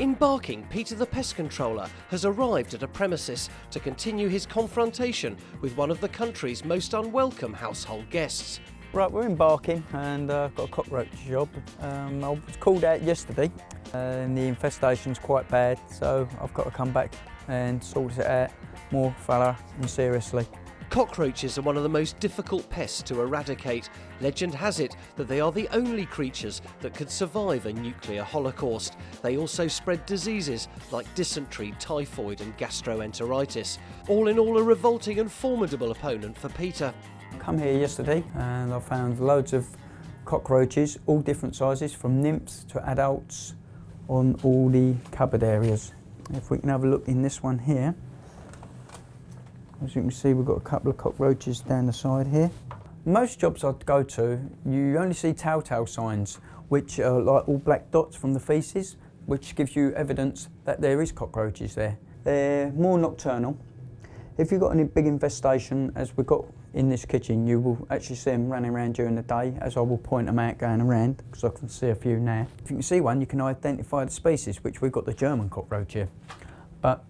In Barking, Peter the pest controller has arrived at a premises to continue his confrontation with one of the country's most unwelcome household guests. Right, we're in Barking and I've got a cockroach job. I was called out yesterday and the infestation's quite bad, so I've got to come back and sort it out more thorough and seriously. Cockroaches are one of the most difficult pests to eradicate. Legend has it that they are the only creatures that could survive a nuclear holocaust. They also spread diseases like dysentery, typhoid and gastroenteritis. All in all, a revolting and formidable opponent for Peter. I come here yesterday and I found loads of cockroaches, all different sizes, from nymphs to adults, on all the cupboard areas. If we can have a look in this one here. As you can see, we've got a couple of cockroaches down the side here. Most jobs I'd go to, you only see telltale signs, which are like all black dots from the faeces, which gives you evidence that there is cockroaches there. They're more nocturnal. If you've got any big infestation, as we've got in this kitchen, you will actually see them running around during the day, as I will point them out going around, because I can see a few now. If you can see one, you can identify the species, which we've got the German cockroach here. But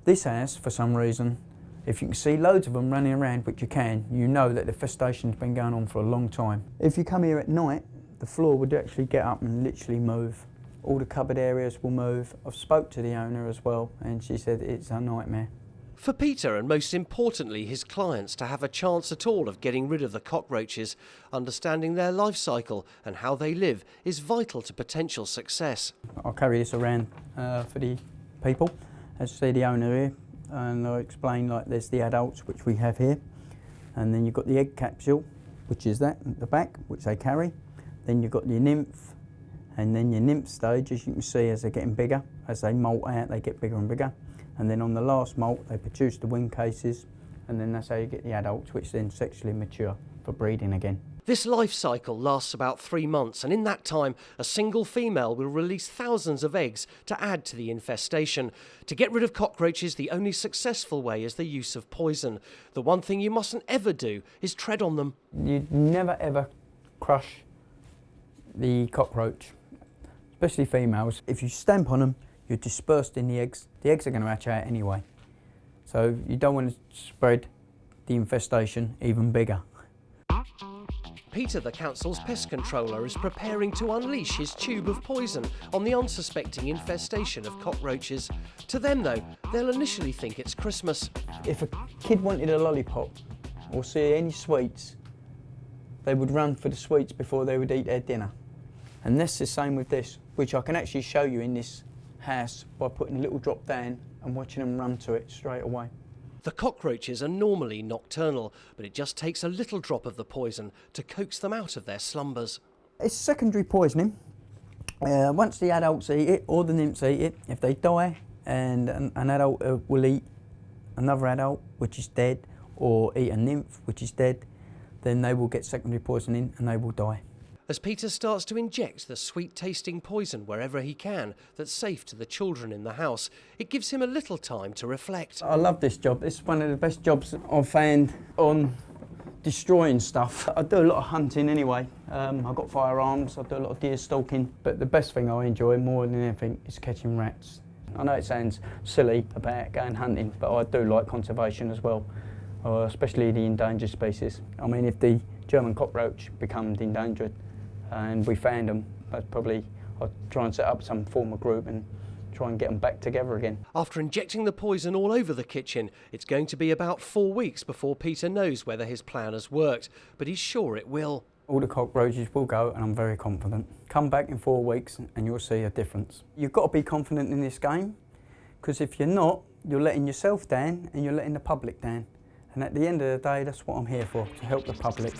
this house, for some reason, if you can see loads of them running around, which you can, you know that the infestation's been going on for a long time. If you come here at night, the floor would actually get up and literally move. All the cupboard areas will move. I've spoke to the owner as well, and she said it's a nightmare. For Peter, and most importantly his clients, to have a chance at all of getting rid of the cockroaches, understanding their life cycle and how they live is vital to potential success. I'll carry this around for the people. As you see, the owner here, and I'll explain, like, there's the adults, which we have here, and then you've got the egg capsule, which is that at the back, which they carry. Then you've got your nymph, and then your nymph stage, as you can see, as they're getting bigger, as they molt out, they get bigger and bigger. And then on the last molt, they produce the wing cases, and then that's how you get the adults, which then sexually mature for breeding again. This life cycle lasts about 3 months, and in that time, a single female will release thousands of eggs to add to the infestation. To get rid of cockroaches, the only successful way is the use of poison. The one thing you mustn't ever do is tread on them. You never ever crush the cockroach, especially females. If you stamp on them, you're dispersed in the eggs. The eggs are going to hatch out anyway. So you don't want to spread the infestation even bigger. Peter, the council's pest controller, is preparing to unleash his tube of poison on the unsuspecting infestation of cockroaches. To them, though, they'll initially think it's Christmas. If a kid wanted a lollipop or see any sweets, they would run for the sweets before they would eat their dinner. And that's the same with this, which I can actually show you in this house by putting a little drop down and watching them run to it straight away. The cockroaches are normally nocturnal, but it just takes a little drop of the poison to coax them out of their slumbers. It's secondary poisoning. Once the adults eat it, or the nymphs eat it, if they die and an adult will eat another adult which is dead, or eat a nymph which is dead, then they will get secondary poisoning and they will die. As Peter starts to inject the sweet-tasting poison wherever he can that's safe to the children in the house, it gives him a little time to reflect. I love this job. It's one of the best jobs I've found on destroying stuff. I do a lot of hunting anyway. I've got firearms, I do a lot of deer stalking, but the best thing I enjoy more than anything is catching rats. I know it sounds silly about going hunting, but I do like conservation as well, especially the endangered species. I mean, if the German cockroach becomes endangered, and we found them, but probably I'll try and set up some form of group and try and get them back together again. After injecting the poison all over the kitchen, it's going to be about 4 weeks before Peter knows whether his plan has worked, but he's sure it will. All the cockroaches will go, and I'm very confident. Come back in 4 weeks and you'll see a difference. You've got to be confident in this game, because if you're not, you're letting yourself down and you're letting the public down. And at the end of the day, that's what I'm here for, to help the public.